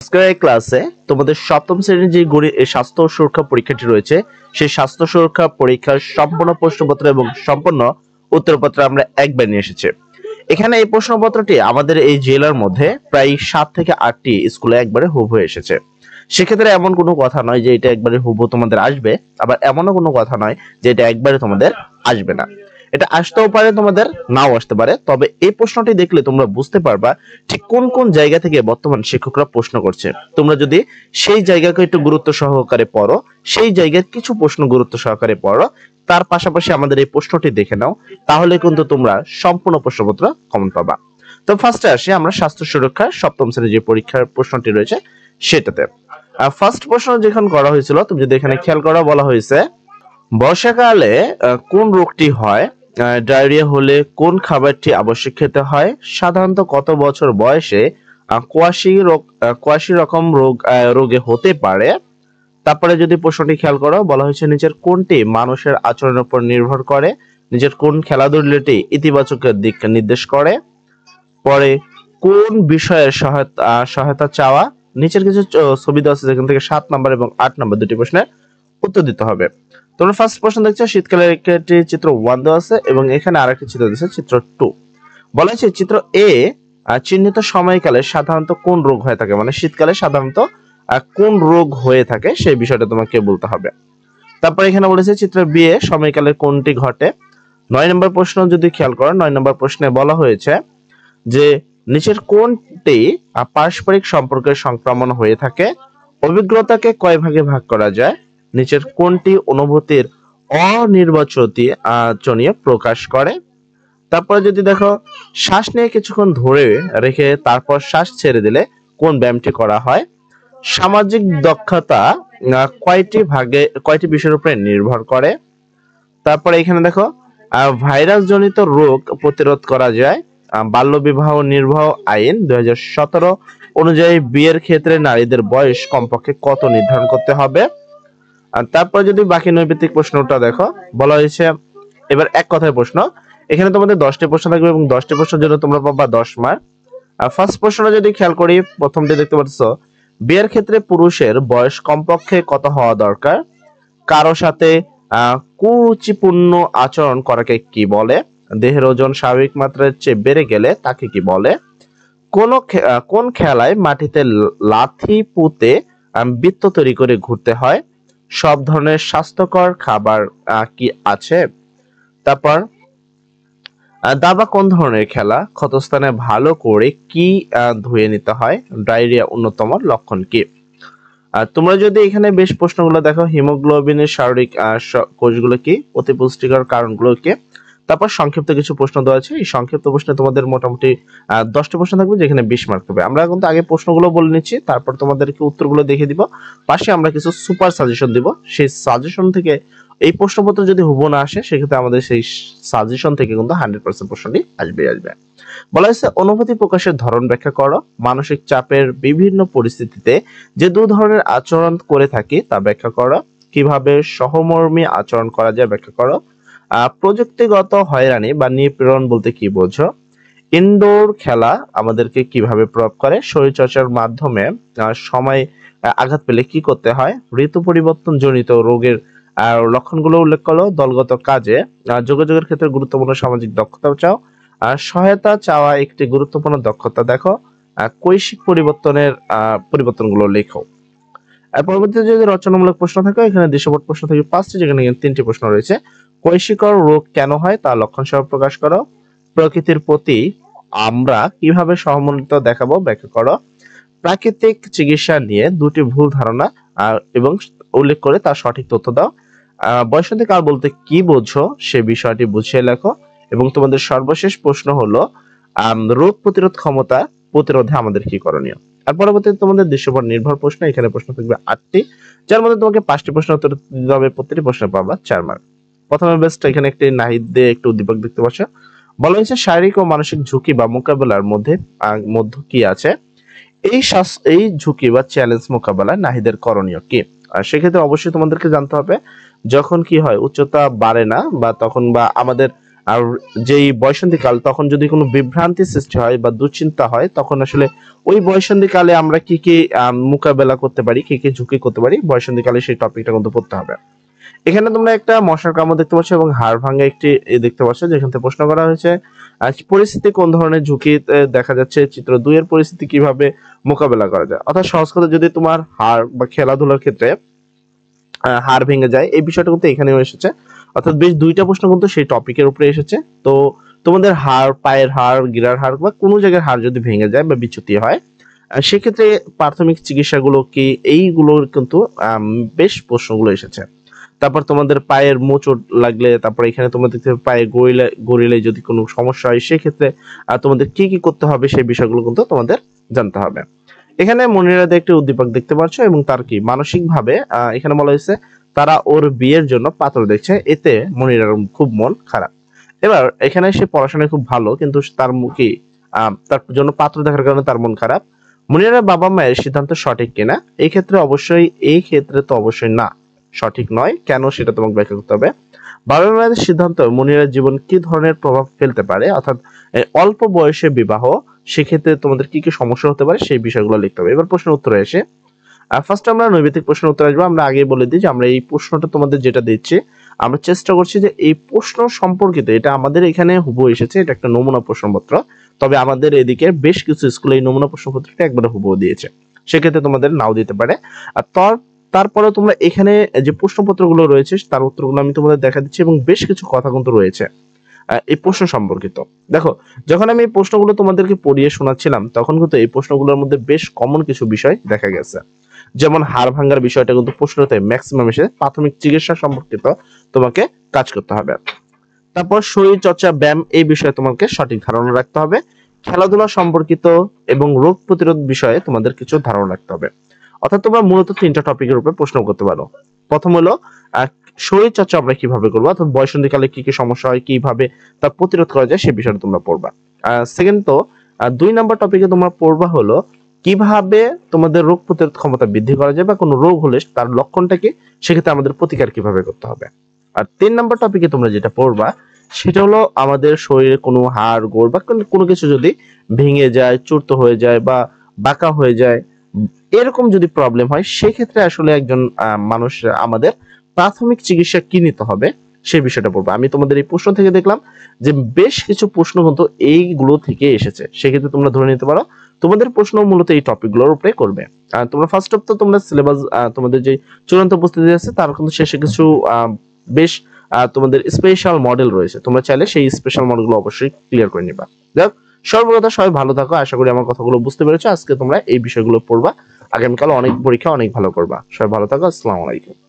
আজকের এই ক্লাসে তোমাদের সপ্তম শ্রেণীর যে স্বাস্থ্য সুরক্ষা পরীক্ষাটি রয়েছে সেই স্বাস্থ্য সুরক্ষা পরীক্ষার সম্পূর্ণ প্রশ্নপত্র এবং সম্পূর্ণ উত্তরপত্র আমরা একবার নিয়ে এসেছি। এখানে এই প্রশ্নপত্রটি আমাদের এই জেলার মধ্যে প্রায় 7 থেকে 8টি স্কুলে একবারে হুবহু এসেছে। সেক্ষেত্রে এমন কোনো কথা নয় যে এটা একবারে হুবহু তোমাদের আসবে, আবার এমনও কোনো কথা নয় যে এটা একবারে তোমাদের আসবে না। এটা আসতেও পারে, তোমাদের নাও আসতে পারে। তবে এই প্রশ্নটি দেখলে তোমরা বুঝতে পারবা ঠিক কোন কোন জায়গা থেকে বর্তমান শিক্ষকরা প্রশ্ন করছে। তোমরা যদি সেই জায়গাকে একটু গুরুত্ব সহকারে পড়ো, সেই জায়গার কিছু প্রশ্ন গুরুত্ব সহকারে পড়ো, তার পাশাপাশি আমাদের এই প্রশ্নটি দেখে নাও, তাহলে কিন্তু তোমরা সম্পূর্ণ প্রশ্নপত্র কমন পাবা। তো ফার্স্টে আসি আমরা স্বাস্থ্য সুরক্ষা সপ্তম শ্রেণীর যে পরীক্ষার প্রশ্নটি রয়েছে সেটাতে। ফার্স্ট প্রশ্ন যেখানে করা হয়েছিল, তুমি যদি এখানে খেয়াল করো, বলা হয়েছে বর্ষাকালে কোন রোগটি হয়, ডায়রিয়া হলে কোন খাবারটি আবশ্যক খেতে হয়, সাধারণত কত বছর বয়সে কোয়াশি রকম রোগে হতে পারে। তারপরে যদি প্রশ্নটি খেয়াল করো, বলা হয়েছে নিচের কোনটি মানুষের আচরণের উপর নির্ভর করে, নিচের কোন খেলাধুলাটি ইতিবাচক দিক নির্দেশ করে, পরে কোন বিষয়ের সহায়তা চাওয়া। নিচের কিছু ছবি দেওয়া আছে যেখান থেকে 7 নম্বর এবং 8 নম্বর দুটি প্রশ্নের উত্তর দিতে হবে। তোমরা ফার্স্ট প্রশ্ন দেখছো, শীতকালের একটি চিত্র 1 দেওয়া আছে এবং এখানে আরেকটি চিত্র দিয়েছে চিত্র 2। বলা হয়েছে চিত্র এ চিহ্নিত সময়কালে সাধারণত কোন রোগ হয়ে থাকে, মানে শীতকালে সাধারণত কোন রোগ হয়ে থাকে সেই বিষয়টা তোমাকে বলতে হবে। তারপর এখানে বলেছে চিত্র বি এ সময়কালে কোনটি ঘটে। 9 নম্বর প্রশ্ন যদি খেয়াল করো, 9 নম্বর প্রশ্নে বলা হয়েছে যে নিচের কোনটি পারস্পরিক সম্পর্কের সংক্রমণ হয়ে থাকে, অভিজ্ঞতাকে কয় ভাগে ভাগ করা যায়, নিচের কোনটি অনুভূতির অনির্বাচনীয় প্রকাশ করে। তারপরে যদি দেখো শ্বাস নিয়ে কিছুক্ষণ ধরে রেখে তারপর শ্বাস ছেড়ে দিলে কোন ব্যায়ামটি করা হয়, সামাজিক দক্ষতা কয়টি বিষয়ের উপরে নির্ভর করে। তারপরে এখানে দেখো ভাইরাস জনিত রোগ প্রতিরোধ করা যায়, বাল্যবিবাহ নির্বাহ আইন 2017 অনুযায়ী বিয়ের ক্ষেত্রে নারীদের বয়স কমপক্ষে কত নির্ধারণ করতে হবে। আর তারপর যদি বাকি নৈবেদিক প্রশ্নটা দেখো, বলা হয়েছে এবার এক কথায় প্রশ্ন। এখানে তোমাদের 10টি প্রশ্ন থাকবে এবং 10টি প্রশ্নের জন্য তোমরা পাবা 10 মার্ক। আর ফার্স্ট প্রশ্নটা যদি খেয়াল করি, প্রথমটি দেখতে পাচ্ছ, বিয়ের ক্ষেত্রে পুরুষের বয়স কমপক্ষে কত হওয়া দরকার, কারো সাথে কুরুচিপূর্ণ আচরণ করাকে কি বলে, দেহের ওজন স্বাভাবিক মাত্রার চেয়ে বেড়ে গেলে তাকে কি বলে, কোন খেলায় মাটিতে লাথি পুঁতে বৃত্ত তৈরি করে ঘুরতে হয়, সব ধরনের স্বাস্থ্যকর খাবার কি আছে। তারপর দাবা কোন ধরনের খেলা, ক্ষতস্থানে ভালো করে কি ধুয়ে নিতে হয়, ডায়রিয়া অন্যতম লক্ষণ কি। তোমরা যদি এখানে বেশ প্রশ্নগুলো দেখো, হিমোগ্লোবিনের শারীরিক কোষগুলো কি, অতি পুষ্টিকর কারণগুলো কি। তারপর সংক্ষিপ্ত কিছু প্রশ্ন দেওয়া আছে, এই সংক্ষিপ্ত প্রশ্নে তোমাদের মোটামুটি 10টি প্রশ্ন থাকবে যেখানে 20 মার্ক হবে। আমরা কিন্তু আগে প্রশ্নগুলো বলে নিচ্ছি, তারপর তোমাদেরকে উত্তরগুলো দেখিয়ে দিব, পাশে আমরা কিছু সুপার সাজেশন দিব। সেই সাজেশন থেকে এই প্রশ্নপত্র যদি হুবহু না আসে, সেক্ষেত্রে আমাদের সেই সাজেশন থেকে কিন্তু 100% প্রশ্নটি আসবে। বলা হয়েছে অনুভূতি প্রকাশের ধরন ব্যাখ্যা করো, মানসিক চাপের বিভিন্ন পরিস্থিতিতে যে দু ধরনের আচরণ করে থাকি তা ব্যাখ্যা করো, কিভাবে সহমর্মী আচরণ করা যায় ব্যাখ্যা করো, প্রযুক্তিগত হয়রানি বা নিপীড়ন বলতে কি বোঝো, ইনডোর খেলা আমাদেরকে কিভাবে প্রভাব করে, শরীরচর্চার মাধ্যমে সময় আঘাত পেলে কি করতে হয়, ঋতু পরিবর্তন জনিত রোগের লক্ষণগুলো উল্লেখ করো, দলগত কাজে যোগাযোগের ক্ষেত্রে গুরুত্বপূর্ণ সামাজিক দক্ষতা চাও, সহায়তা চাওয়া একটি গুরুত্বপূর্ণ দক্ষতা দেখো, কৈশিক পরিবর্তনগুলো লেখো। আর পরবর্তীতে যদি রচনামূলক প্রশ্ন থাকে, এখানে দৃশ্যপট প্রশ্ন থেকে 5টি, যেখানে 3টি প্রশ্ন রয়েছে। কৈশিকর রোগ কেন হয় তা লক্ষণ সহ প্রকাশ করো, প্রকৃতির প্রতি আমরা কিভাবে সহমর্মিত দেখাবো ব্যাখ্যা করো, প্রাকৃতিক চিকিৎসা নিয়ে 2টি ভুল ধারণা এবং উল্লেখ করে তার সঠিক তথ্য দাও, বয়সন্ধি কাল বলতে কি বোঝো সে বিষয়টি বুঝিয়ে লেখো। এবং তোমাদের সর্বশেষ প্রশ্ন হলো রোগ প্রতিরোধ ক্ষমতা প্রতিরোধে আমাদের কি করণীয়। আর পরবর্তীতে তোমাদের দৃশ্যপট নির্ভর প্রশ্ন, এখানে প্রশ্ন থাকবে 8টি, যার মধ্যে তোমাকে 5টি প্রশ্ন উত্তর দিতে হবে, প্রতিটি প্রশ্নে পাবা 4 মার্ক। প্রথমে বেস্ট, এখানে একটি নাহিদ দিয়ে একটু উদ্দীপক দেখতে পাচ্ছ। বলা হয়েছে শারীরিক ও মানসিক ঝুঁকি বা মোকাবেলার মধ্যে কি আছে, এই ঝুঁকি বা চ্যালেঞ্জ মোকাবেলায় নাহিদের করণীয় কি। আর সেক্ষেত্রে অবশ্যই তোমাদেরকে জানতে হবে যখন কি হয়, উচ্চতা বাড়ে না বা তখন বা আমাদের আর যেই বয়ঃসন্ধিকাল তখন যদি কোনো বিভ্রান্তি সৃষ্টি হয় বা দুশ্চিন্তা হয়, তখন আসলে ওই বয়ঃসন্ধিকালে আমরা কি কি মোকাবেলা করতে পারি, কি কি ঝুঁকি করতে পারি, বয়ঃসন্ধিকালে সেই টপিকটা কিন্তু পড়তে হবে। এখানে তোমরা একটা মশার কামড় দেখতে পাচ্ছ এবং হাড় ভাঙা একটি দেখতে পাচ্ছ, যেখান থেকে প্রশ্ন করা হয়েছে পরিস্থিতি কোন ধরনের ঝুঁকি দেখা যাচ্ছে, চিত্র 2 এর পরিস্থিতি কিভাবে মোকাবেলা করা যায়। অর্থাৎ সহজ কথা, যদি তোমার হাড় বা খেলাধুলার ক্ষেত্রে হাড় ভেঙে যায়, এই বিষয়টা কিন্তু এখানেও এসেছে। অর্থাৎ বেশ 2টা প্রশ্ন কিন্তু সেই টপিকের উপরে এসেছে। তো তোমাদের হাড়, পায়ের হাড়, গিরার হাড় বা কোনো জায়গার হাড় যদি ভেঙে যায় বা বিচ্যুতি হয়, সেক্ষেত্রে প্রাথমিক চিকিৎসাগুলো কি, এইগুলোর কিন্তু বেশ প্রশ্নগুলো এসেছে। তারপর তোমাদের পায়ের মোচড় লাগলে, তারপর এখানে তোমাদের পায়ে গড়িলে যদি কোনো সমস্যা হয়, সেক্ষেত্রে তোমাদের কি কি করতে হবে সেই বিষয়গুলো কিন্তু তোমাদের জানতে হবে। এখানে মনিরাতে একটি উদ্দীপক দেখতে পাচ্ছ এবং তার কি মানসিক ভাবে এখানে বলা হয়েছে তারা ওর বিয়ের জন্য পাত্র দেখছে, এতে মনিরার খুব মন খারাপ। এবার এখানে সে পড়াশোনায় খুব ভালো, কিন্তু তার মুখে তার জন্য পাত্র দেখার কারণে তার মন খারাপ। মনিরার বাবা মায়ের সিদ্ধান্ত সঠিক কিনা, এই ক্ষেত্রে তো অবশ্যই না, সঠিক নয়। কেন সেটা তোমাকে ব্যাখ্যা করতে হবে। বাবা মায়ের সিদ্ধান্ত মনিরার জীবন কি ধরনের প্রভাব ফেলতে পারে, অর্থাৎ অল্প বয়সে বিবাহ, সেক্ষেত্রে তোমাদের কি কি সমস্যা হতে পারে সেই বিষয়গুলো লিখতে হবে। এবার প্রশ্ন উত্তরে এসে ফার্স্ট আমরা নৈবেদিক প্রশ্নের উত্তর আসবো। আমরা আগে বলে দিই যে আমরা এই প্রশ্নটা তোমাদের যেটা দিচ্ছি, আমরা চেষ্টা করছি যে এই প্রশ্ন সম্পর্কিত, এটা আমাদের এখানে হুবহু এসেছে, এটা একটা নমুনা প্রশ্নপত্র, তবে আমাদের এদিকে বেশ কিছু স্কুলে এই নমুনা প্রশ্নপত্রটা একবারে হুবহু দিয়েছে, সেক্ষেত্রে তোমাদের নাও দিতে পারে। আর তারপরে তোমরা এখানে যে প্রশ্নপত্রগুলো রয়েছে তার উত্তরগুলো আমি তোমাদের দেখা দিচ্ছি এবং বেশ কিছু কথা কিন্তু রয়েছে এই প্রশ্ন সম্পর্কিত। দেখো, যখন আমি এই প্রশ্নগুলো তোমাদেরকে পড়িয়ে শোনাচ্ছিলাম, তখন কিন্তু এই প্রশ্নগুলোর মধ্যে বেশ কমন কিছু বিষয় দেখা গেছে। যেমন হাড় ভাঙার বিষয়টা কিন্তু প্রশ্নতে ম্যাক্সিমাম এসে প্রাথমিক চিকিৎসা সম্পর্কিত তোমাকে কাজ করতে হবে। তারপর শরীর চর্চা, ব্যায়াম, এই বিষয়ে তোমাকে সঠিক ধারণা রাখতে হবে। খেলাধুলা সম্পর্কিত এবং রোগ প্রতিরোধ বিষয়ে তোমাদের কিছু ধারণা রাখতে হবে। অর্থাৎ তোমরা মূলত 3টা টপিকের উপর প্রশ্ন করতে পারো। প্রথম হলো শরীর চর্চা আমরা কিভাবে করবো, অর্থাৎ বয়ঃসন্ধিকালে কি কি সমস্যা হয়, কিভাবে তা প্রতিরোধ করা যায়, সে বিষয়টা তোমরা পড়বা। সেকেন্ড তো 2 নাম্বার টপিকে তোমরা পড়বা হলো কিভাবে তোমাদের রোগ প্রতিরোধ ক্ষমতা বৃদ্ধি করা যায়, বা কোনো রোগ হলে তার লক্ষণটা কি, সেক্ষেত্রে আমাদের প্রতিকার কিভাবে করতে হবে। আর 3 নাম্বার টপিকে তোমরা যেটা পড়বা সেটা হলো আমাদের শরীরে কোনো হাড় গোড় বা কোনো কিছু যদি ভেঙে যায়, চূর্ত হয়ে যায় বা বাঁকা হয়ে যায়, এরকম যদি প্রবলেম হয়, সেক্ষেত্রে আসলে একজন মানুষ আমাদের প্রাথমিক চিকিৎসা কি নিতে হবে সেই বিষয়টা পড়বো। আমি তোমাদের এই প্রশ্ন থেকে দেখলাম যে বেশ কিছু প্রশ্ন কিন্তু এইগুলো থেকে এসেছে, সেক্ষেত্রে তোমরা ধরে নিতে পারো তোমাদের প্রশ্ন মূলত এই টপিকগুলোর উপরে করবে। তোমরা ফার্স্ট অফ তো তোমরা সিলেবাস, তোমাদের যে চূড়ান্ত প্রস্তুতি আছে তার কিন্তু শেষে কিছু বেশ তোমাদের স্পেশাল মডেল রয়েছে, তোমরা চাইলে সেই স্পেশাল মডেলগুলো অবশ্যই ক্লিয়ার করে নিবা। যাক, সর্বদা সবাই ভালো থাকো, আশা করি আমার কথাগুলো বুঝতে পেরেছো। আজকে তোমরা এই বিষয়গুলো পড়বা, আগামীকাল অনেক পরীক্ষা অনেক ভালো করবা। সবাই ভালো থাকো, আসসালামু আলাইকুম।